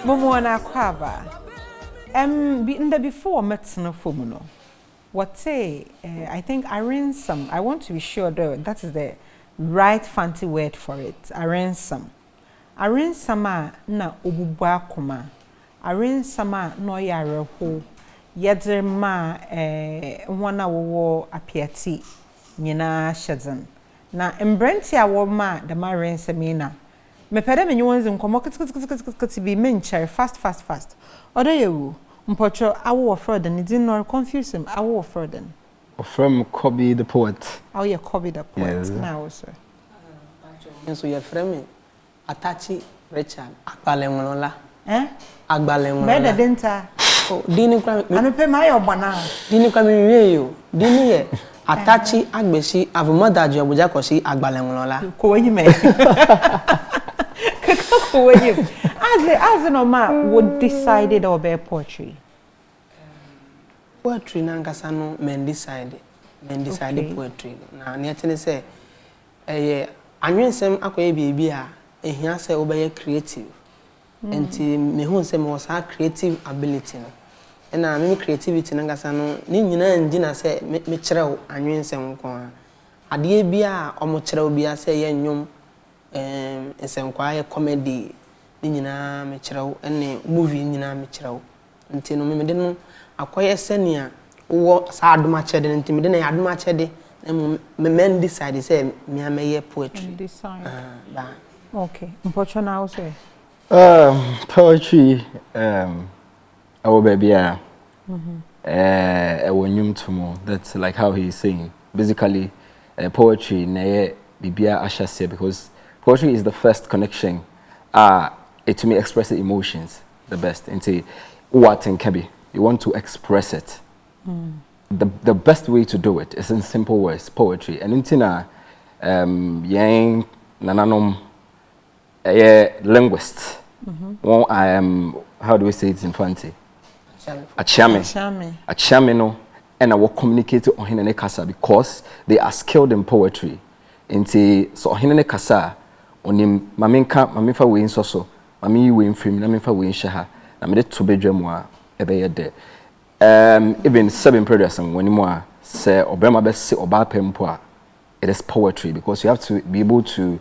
Momo na kwaba. In the before medicine for what say? I think A.R.A. I want to be sure though that is the right fancy word for it. A.R.A. A.R.A. na obubwa kuma. A.R.A. no yare ho. Yedre ma wana wo apiati nyina shezen. Na embrenti a wo ma the A.R.A. na. Me pede me nyonzi nkomo kiti bi mencher fast. Odo yewu mpotro awo ofroden ni din no confuse him awo ofroden. From Cobby the poet. Oh yeah, Cobby the poet. Now also. So your friend Atachi Richard Agbalengola. Agbalengola. Better denta. Oh, dini kwa ame pe my obana. Dini kwa mi yo. Dini ye Atachi Agbeshi avumada jo buja kosi Agbalengola. Ko yin me. As no ma would decided or be poetry. Poetry nankasa no men decided poetry. Na neatene say anwensem akoye bibi a ehia say obeye creative. Enti me hu say me was creative ability no. Na me creativity nankasa no ni nyina ngina say me kyerɛw anwensem nko a. Ade bia omo kyerɛw bia say ye nnwom esenkwa ye comedy ni nyina me kyerɛw ene movie nyina me kyerɛw. Nti no me de no akoye senia wo sa adoma kyede nti me de na adoma kyede me men decide say me ameye poetry. Okay. Mpocho na also. Poetry our baby ewonyum tomo. That's like how he is saying. Basically poetry na bibia ashase because poetry is the first connection it to me express the emotions the best into what in Cobby you want to express it. The best way to do it is in simple words, poetry. And intina yang nananom linguist. Well, I am, how do we say it in Fanti? A chame no, and I will communicate on Hinene Kasa because they are skilled in poetry. Inti so Hinene Kasa onim maminfa we in so mami we in film na minfa we in shaha na me de to bedwam a ebeye de even 7 predators when you say obema be say oba pempo a it is poetry because you have to be able to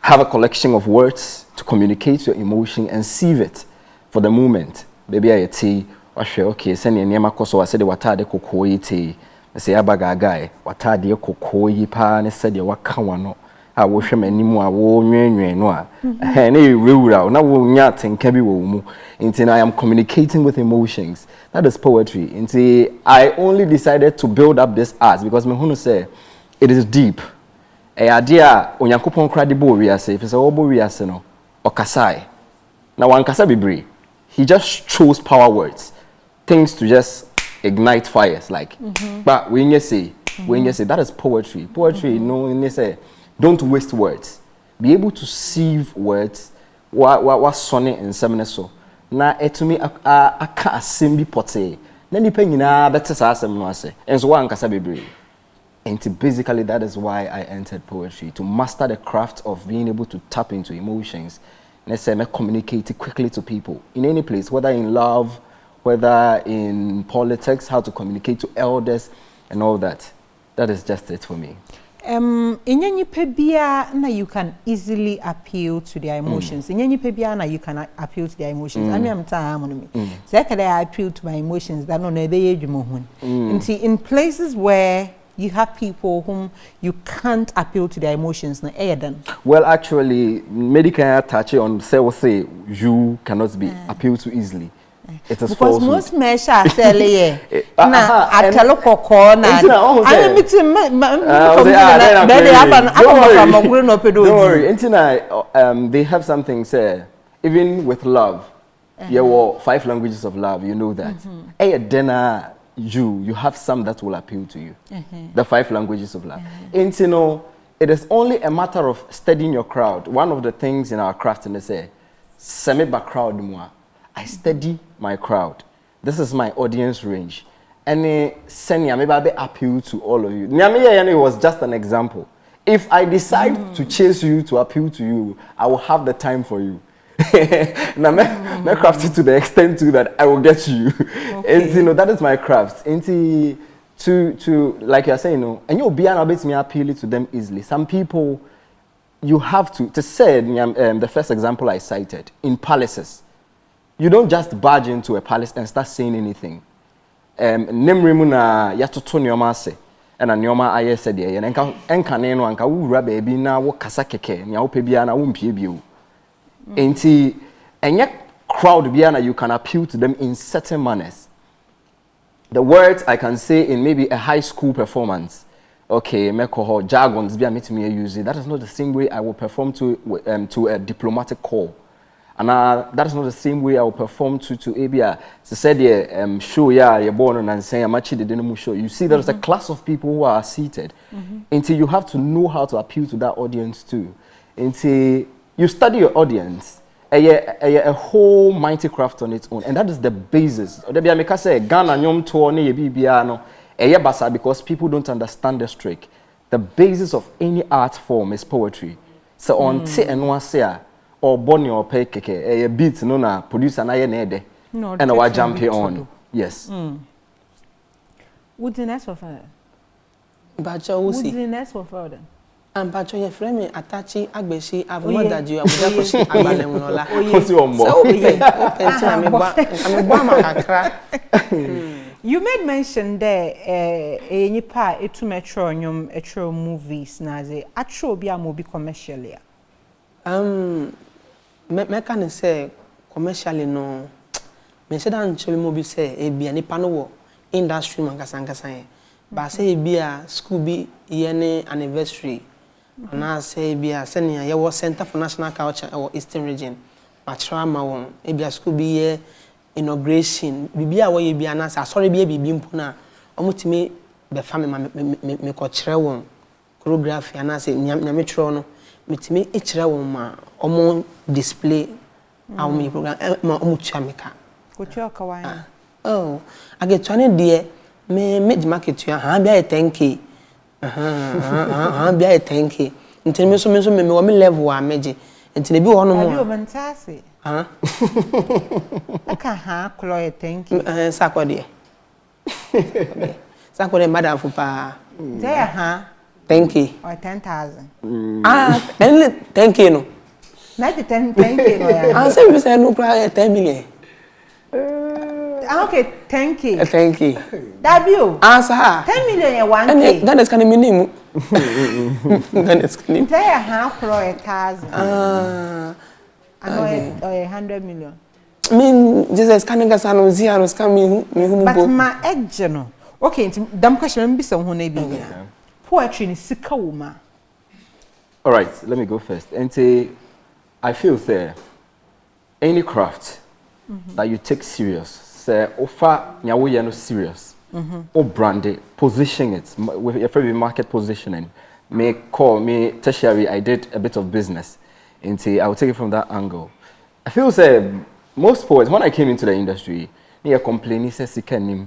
have a collection of words to communicate your emotion and sieve it for the moment. Baby I tea okay send your name akoso I said watade kokoyi tea say abaga guy watade kokoyi pa ne said your waka wano a wo hwem animu a wo nwenwen no a na rewura na wo nya tenka bi wo mu nti I am communicating with emotions. That is poetry. Nti I only decided to build up this art because me hunu say it is deep. Idea onyankopon kra de bo wiase if say wo bo wiase no okasai na wankasa bebre he just chose power words things to just ignite fires like but when you say that is poetry no say don't waste words. Be able to sieve words. What sonny and semine so. Na etumi aka asembi pote. Na nipa nyina better sa asem no ase. Enso wa nkasa bebre. And basically that is why I entered poetry to master the craft of being able to tap into emotions. Let's say communicate quickly to people in any place, whether in love, whether in politics, how to communicate to elders and all that. That is just it for me. Inyanyi pebia na you can easily appeal to their emotions. Inyanyi pebia na you can appeal to their emotions. I mean, I'm telling you, so I appeal to my emotions. That no nebe yejumohun. In places where you have people whom you can't appeal to their emotions, na then. Well, actually, medical touch on say you cannot be appealed to easily. It is because most men shall sell ye. Na atelo koko na. I meet don't worry. Intina, they have something say even with love. There were 5 languages of love. You know that. Then you have some that will appeal to you. The 5 languages of love. Intino, it is only a matter of studying your crowd. One of the things in our craft, and they say, semi-back crowd moi. I study my crowd. This is my audience range. And Senya, maybe I appeal to all of you. Nyamiya was just an example. If I decide to chase you, to appeal to you, I will have the time for you. Now, my craft it to the extent to that I will get you. Okay. And that is my craft. And to like you're saying, and you'll be able to appeal to them easily. Some people, you have to say, the first example I cited, in palaces, you don't just barge into a palace and start saying anything. Nemrimuna yatoto nyoma ase, and a nyoma aye said ye, and enka neno anka wura baby na wo kasa keke, nya wo pe bia na wo mpie bio. Enti enye crowd bia na you can appeal to them in certain manners. The words I can say in maybe a high school performance, okay, meko jargons bia metimi use it. That is not the same way I will perform to a diplomatic call. And that is not the same way I will perform to ABA. So said show you're born and saying I'm actually the show. You see, there's a class of people who are seated. Until you have to know how to appeal to that audience too. Until you study your audience. A whole mighty craft on its own, and that is the basis. Odebi ameka say Ghana nyom to ne ye bibia no basa because people don't understand the trick. The basis of any art form is poetry. So on te enwa say or boni or pay keke beat no na producer na ye na ede and I jump on. Yes. What's the next of her? Bacha usi. What's the next of her? And Pacho, your friend, Atachi, Agbeshi, I've not that you are with a Abalemola. You made mention there, any part, it to metronium, a true movies, Nazi, a true be a movie commercially. Me can say commercially no. Me said, I'm sure movie say, a be any panel industry, Mangasangasan. But say, be a school be any anniversary. And I say, be a senior, you was Center for National Culture or Eastern Region. Matrama won, a school be inauguration. Be a way you be an answer. Sorry, be a bimpuna. Almost me, the family, me coach one choreography, and I say, Nyametrono, me each room, almost display our me program, Muchamika. Good job, Kawaii. Oh, I get 20 dear, me mid market to your be a 10K. Be a 10K. Until me so me level wa meji. Until be one more. You fantastic. I can ha Chloe 10K. Sakode. Sakode madam for pa. There ha 10K or 10,000. Only 10K no. Not the 10K no. I say we say no price 10 million. Okay, 10K. 10K. That you. Answer 10 million 1K. That is kind of minimum. That is kind of. There ha Chloe 1,000. I know 100 million. I mean, Jesus can get some zeros coming. But my edge, no. Okay, damn question, be some honey be. Poetry is sick woman. All right, let me go first. And say, I feel there, any craft that you take serious, say, offer nyawo no serious, or brand it, position it with your favorite market positioning. May call me tertiary. I did a bit of business. And say, I will take it from that angle. I feel say most poets, when I came into the industry, they are complaining, say, Sikenim.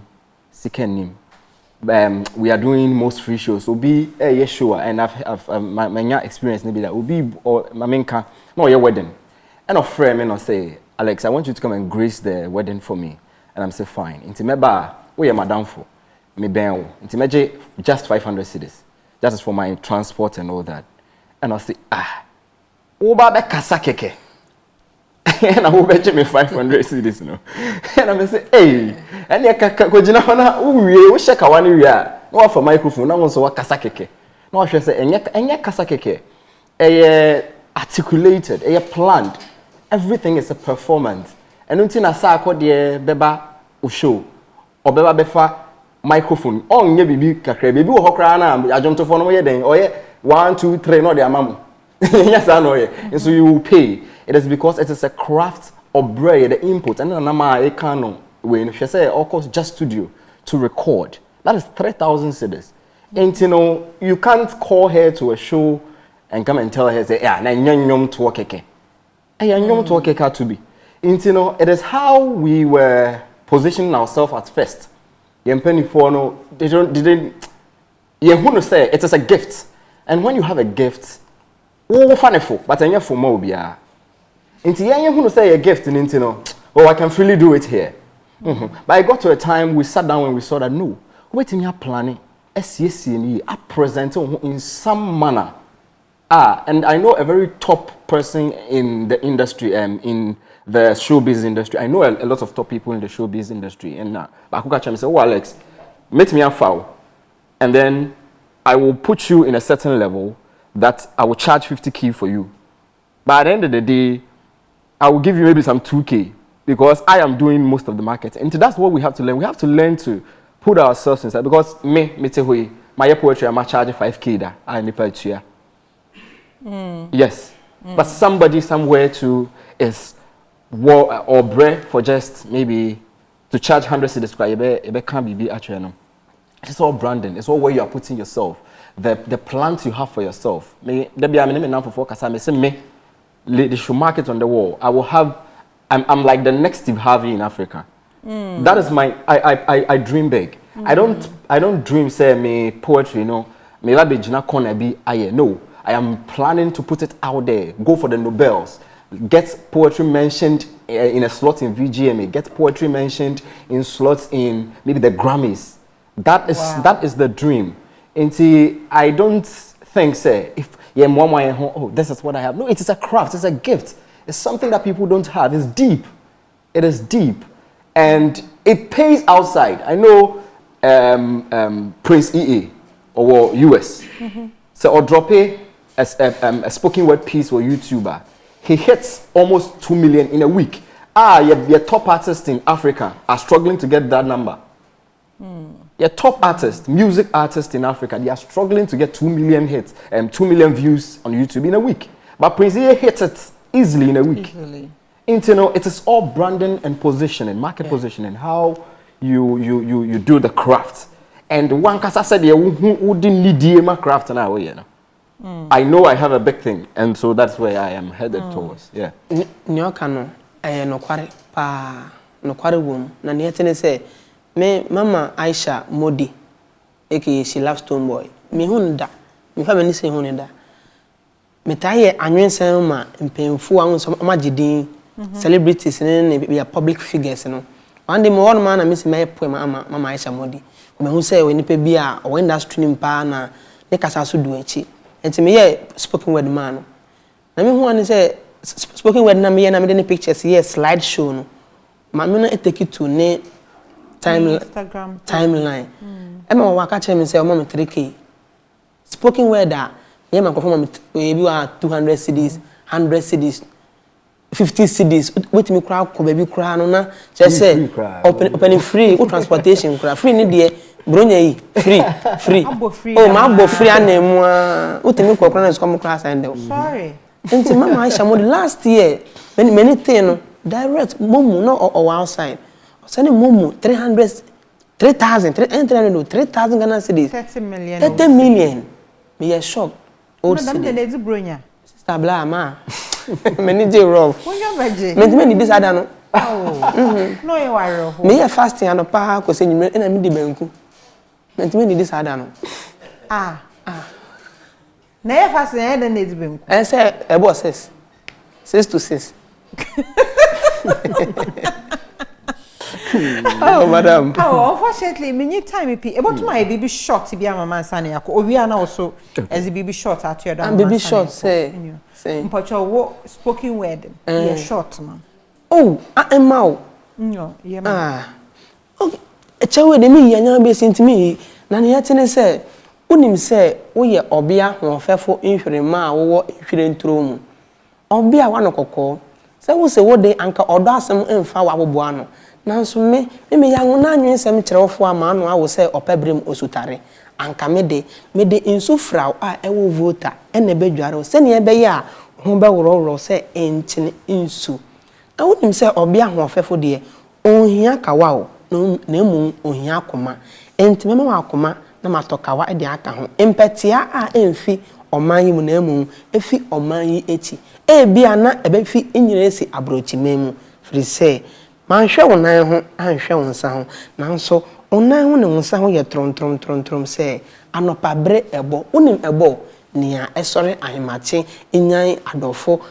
We are doing most free shows. So be yes, sure. And I've my experience maybe that will be or my main car, no, your wedding. And a friend and I say, Alex, I want you to come and grace the wedding for me. And I'm say fine. Into my bar, where am I down for? Me ben into my just 500 cedis. That is for my transport and all that. And I say, Oba be kasa keke. And I will bet me 500 cedis, no. And I'm say, hey, and ya kojina hona we shaka one area. No for microphone, no so kasa keke. No I say enya kasa keke. Articulated, planned. Everything is a performance. And until I say akode beba o show or beba befa microphone. On ye bibi kakra bibi wo hokra na ajonto no ye den. Oye 1 2 3 no de amamu. Yes, I know it. And so you will pay. It is because it is a craft of bread, the input, and then I can't when she say all cost just studio to record. That is 3,000 cedis. And you can't call her to a show and come and tell her say, yeah, na nyom to keke. Nyom to keke to be. And it is how we were positioning ourselves at first. Yempeni for no, they didn't. You want to say it is a gift, and when you have a gift. Oh, funny for, but I for more be Inti ya who say a gift in intino. Oh, I can freely do it here. But I got to a time we sat down and we saw that no, wait in your planning. SCSC I present in some manner. And I know a very top person in the industry, in the showbiz industry. I know a lot of top people in the showbiz industry. And but I could catch him and say, oh, Alex, meet me a foul. And then I will put you in a certain level that I will charge 50K for you. But at the end of the day, I will give you maybe some 2K because I am doing most of the marketing. And that's what we have to learn. We have to learn to put ourselves inside. Because my poetry, I'm charging 5K that I need to pay. Yes. But somebody somewhere too is war or bread for just maybe to charge 100 cedis. It can't be actually no. It's all branding. It's all where you are putting yourself. The plans you have for yourself. Me, there be a minute now for focus. I say me, they should market on the wall. I will have. I'm like the next Steve Harvey in Africa. That is my. I dream big. I don't dream say me poetry. You know, me la be jina corner be aye. No, I am planning to put it out there. Go for the Nobels. Get poetry mentioned in a slot in VGMA. Get poetry mentioned in slots in maybe the Grammys. That is the dream. And I don't think say if oh, this is what I have. No, it is a craft. It's a gift. It's something that people don't have. It's deep. It is deep, and it pays outside. I know Prince EA or US. So or drop a spoken word piece or YouTuber. He hits almost 2 million in a week. Your top artists in Africa are struggling to get that number. Your top artists, music artists in Africa, they are struggling to get 2 million hits and 2 million views on YouTube in a week. But Prince EA hits it easily in a week. Easily. It is all branding and positioning, market positioning, how you do the craft. And one kasa said who didn't need my craft now, you know. I know I have a big thing, and so that's where I am headed towards. Yeah. Nyokano, no kware pa no kware wom. Na nietene say me Mama Aisha Modi, aka she loves Stone Boy. Me hunda, me fa mani say hunda. Me taye anwensan ma mpemfu anwo so amagidin celebrities ne be public figures no. One day me one man na me say me poem Mama Aisha Modi. Me hu say we nipa bi a o industry nimpa na ne kasa so du achi. Enti me ye spoken word man. Na me hu an say spoken word na me na me dey pictures here slideshow no. Ma me no take it to ne Instagram timeline. Emma waka che me say o mama 3K. Spoken word that yeah man confirm me we be 200 cedis, 100 cedis, 50 cedis. Wait me cry ko baby cry no na just say open free transportation cry free ni dey bronya yi free oh ma bo free anemu a utemi ko kra na come class and sorry enti Mama Aisha Modi last year many thing no direct momu no or outside send momu 3,000 Ghana cedis 30 million me a shock old city bronya sister bla ma many day wrong me this ada no oh no you are me a fasting and pa ko se nyime na me di banku me this ada no na you fasting and then di banku say about 6 to 6 oh madam unfortunately me need time about my baby short be mama sane yakọ obi ana also as the baby short at your and baby short say mpacho wo spoken word yeah short man oh emma no yeah man okay echewe de mi yanya be sentimi na ne yetene say unim say wo ye obia honfefo nhwerema a wo nhwere nturo mu obia wa no kokko say wo se wo de anka odo asem emfa wa bobo ano nanso me yangu na anwensem kyerewfo ama no awo say opebrem osutare anka me de insufra a ewo voter ene bedware se ne ebe ya ho be wororo say enchine insu awonim say obia honfefo de ohia kawa na emu ohia akoma enti mema wa akoma na matokawa e de aka ho empatia a emfi oman yi mu na emu efi oman yi echi bia na ebe fi nyiresi abrochimemu free say man hwe wonan ho anhwe wonsa ho nanso onan ho ne wonsa ho ye trom say anopa bre ebo unim ebo nia esore ahemache nyan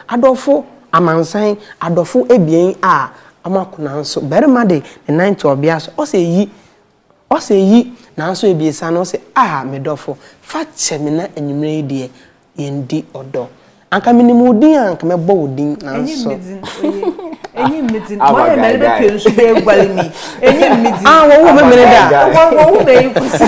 adofo amansan adofo ebien a amakuna nso berima de the 9 obia so o se yi na nso ebiesa no se me dofo fa che me na enwumre de yendi odo anka minimudin anka mebo odin na nso enyi midin mo e mere be pensu be gwale mi enyi midin wo me mere da wo me ikusi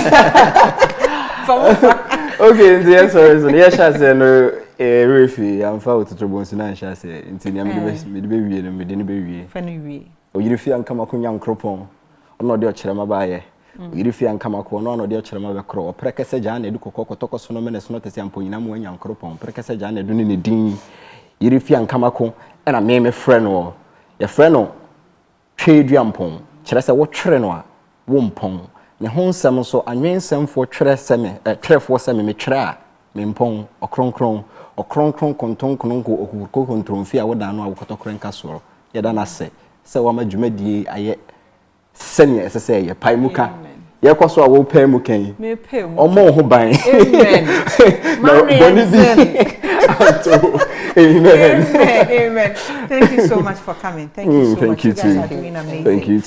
okay nti sorry so ya sha say no refi am fa ototobon so na sha say nti ni am de be wie no me de ne be wie fa no wie o yiri fi anka makonya nkropon ono de o kyerema ba ye o yiri fi anka mako ono de o kyerema be kro o prekese ja na edu kokokotoko so no me ne so no tese amponyina mo anya nkropon prekese ja na edu ne din yiri fi anka mako na me friend wo ye friend no tweduampon kyerɛ sɛ wo twere no a wo mpon ne ho nsɛm so anwensemfo twere sɛme twerefo sɛme me twere a me mpon okronkron kontonkononko okukontromfi a woda no a wokotokren kasoro ye da na sɛ wa madwumadie ayɛ sɛne ɛsɛ sɛ ye pai muka ye kwaso a wo pai mukan me pai mu omo ho ban amen amen amen thank you so much for coming. Thank you so much. You guys are doing amazing. Thank you.